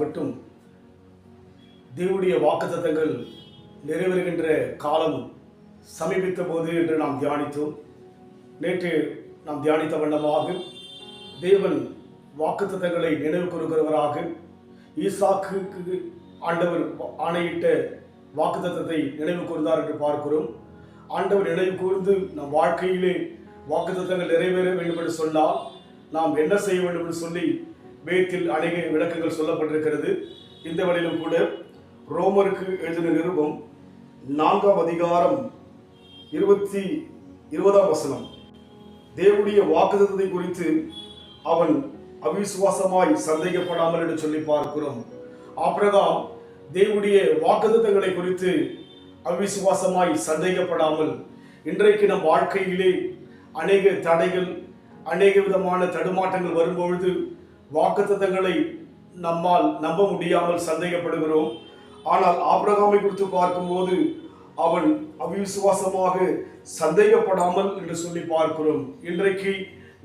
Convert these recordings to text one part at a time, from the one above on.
மட்டும் தேவனுடைய வாக்குத்தத்தங்கள் நிறைவேறுகின்ற காலம் சமீபித்த போது என்று நாம் தியானித்தோம். நேற்று நாம் தியானித்த வண்ணமாக தேவன் வாக்குத்தத்தங்களை நினைவு கூறுகிறவராக ஈசாக்குக்கு ஆண்டவர் ஆணையிட்ட வாக்குத்தத்தத்தை நினைவு கூர்ந்தார் என்று பார்க்கிறோம். ஆண்டவர் நினைவு கூர்ந்து நம் வாழ்க்கையிலே வாக்குத்தத்தங்கள் நிறைவேற வேண்டும் என்று சொன்னால் நாம் என்ன செய்ய வேண்டும் என்று சொல்லி வேதத்தில் அநேக விளக்கங்கள் சொல்லப்பட்டிருக்கிறது. இந்த வழியிலும் கூட ரோமருக்கு எழுதின நிருபம் 4ஆம் அதிகாரம் 20ஆம் வசனம், தேவனுடைய வாக்குத்தத்தத்தை குறித்து அவன் அவிசுவாசமாய் சந்தேகப்படாமல் என்று சொல்லி பார்க்கிறோம். ஆபிரகாம் தேவனுடைய வாக்குத்தத்தங்களை குறித்து அவிசுவாசமாய் சந்தேகப்படாமல், இன்றைக்கு நம் வாழ்க்கையிலே அநேக தடைகள், அநேக விதமான தடுமாற்றங்கள் வரும்பொழுது வாக்குத்தத்தங்களை நம்மால் நம்ப முடியாமல் சந்தேகப்படுகிறோம். ஆனால் ஆபிரகாமை குறித்து பார்க்கும்போது அவன் அவிசுவாசமாக சந்தேகப்படாமல் என்று சொல்லி பார்க்கிறோம். இன்றைக்கு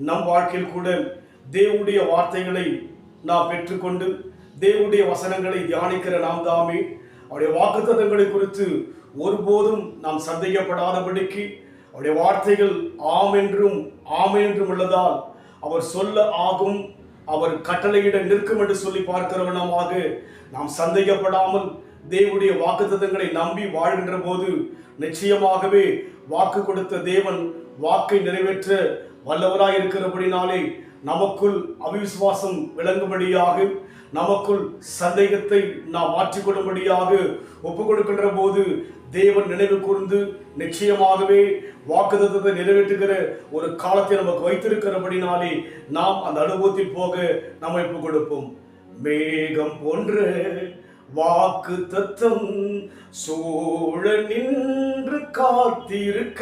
நம் வாழ்க்கையில் கூட தேவனுடைய வார்த்தைகளை நாம் பெற்றுக்கொண்டு தேவனுடைய வசனங்களை தியானிக்கிற நாம் தாமே அவருடைய வாக்குத்தத்தங்களை குறித்து ஒருபோதும் நாம் சந்தேகப்படாதபடிக்கு அவருடைய வார்த்தைகள் ஆம் என்றும் ஆமென் என்றும் உள்ளதால் அவர் சொல்ல ஆகும், அவர் கட்டளையிட நிற்கும் என்று சொல்லி பார்க்கிறவனமாக நாம் சந்தேகப்படாமல் தேவனுடைய வாக்குத்தத்தங்களை நம்பி வாழ்கின்ற போது நிச்சயமாகவே வாக்கு கொடுத்த தேவன் வாக்கை நிறைவேற்ற வல்லவராய் இருக்கிறபடினாலே நமக்குள் அவிசுவாசம் விளங்கும்படியாக, நமக்குள் சந்தேகத்தை நாம் மாற்றிக்கொள்ளும்படியாக ஒப்புக் கொடுக்கின்ற போது தேவன் நினைவு கூர்ந்து நிச்சயமாகவே வாக்குத்தத்தத்தை நிறைவேற்றுகிற ஒரு காலத்தை நமக்கு வைத்திருக்கிறபடினாலே நாம் அந்த அனுபவத்தில் போக நாம் ஒப்புக் கொடுப்போம். மேகம் போன்ற வாக்குத்தத்தம் சூழ நின்று காத்திருக்க,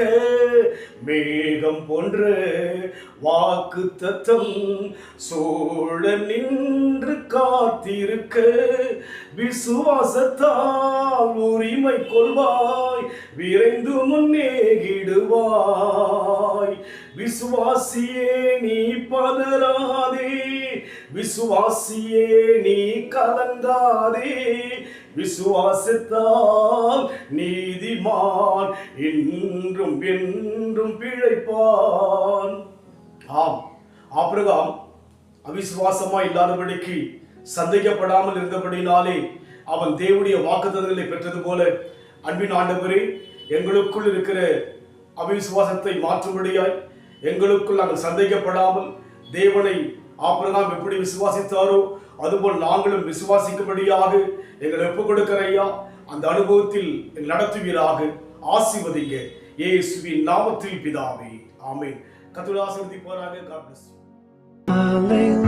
மேகம் போன்ற வாக்குத்தத்தம் சூழ நின்று காத்திருக்க, விசுவாசத்தால் உரிமை கொள்வாய், விரைந்து முன்னேகிடுவாய். விசுவாசியே நீ பதறாதே, விசுவாசியே நீ கலங்காதே, விசுவாசத்தால் நீதிமான் என்றும் என்றும் பிழைப்பான். ஆம், ஆபிரகாம் அவிசுவாசமா இல்லாதபடிக்கு சந்தேகப்படாமல் இருந்தபடினாலே அவன் தேவனுடைய வாக்குத்தத்தங்களை பெற்றது போல, அன்பின் ஆண்டவரே, எங்களுக்குள் இருக்கிற அவிசுவாசத்தை மாற்றும்படியாய், எங்களுக்குள் நாங்கள் சந்தேகப்படாமல் தேவனை ஆபிரகாம் எப்படி விசுவாசித்தாரோ அதுபோல் நாங்களும் விசுவாசிக்கும்படியாக எங்களை ஒப்புக் கொடுக்கிற ஐயா, அந்த அனுபவத்தில் நடத்துவீராக. ஆசீர்வதிங்க இயேசுவின் நாமத்தில் பிதாவே, ஆமென். கர்த்தர் ஆசீர்வதிப்பாராக. God bless you.